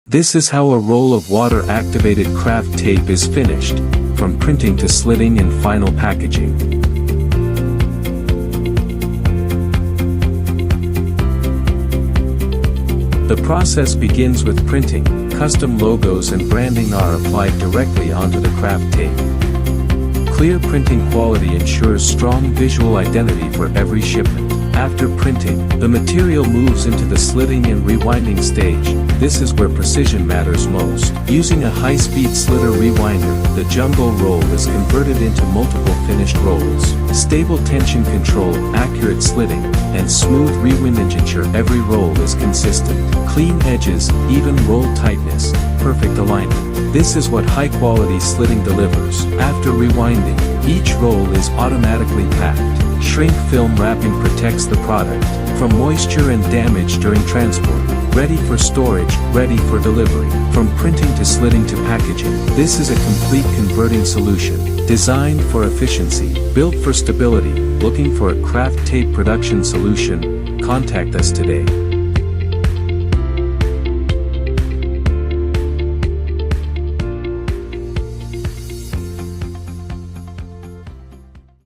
This is how a roll of water-activated Kraft tape is finished, from printing to slitting and final packaging. The process begins with printing. Custom logos and branding are applied directly onto the Kraft tape. Clear printing quality ensures strong visual identity for every shipment. After printing, the material moves into the slitting and rewinding stage. This is where precision matters most. Using a high-speed slitter rewinder, the jumbo roll is converted into multiple finished rolls. Stable tension control, accurate slitting, and smooth rewinding ensure every roll is consistent. Clean edges, even roll tightness, perfect alignment. This is what high-quality slitting delivers. After rewinding, each roll is automatically packed. Shrink film wrapping protects the product from moisture and damage during transport. Ready for storage, ready for delivery. From printing to slitting to packaging, this is a complete converting solution. Designed for efficiency, built for stability. Looking for a Kraft tape production solution? Contact us today.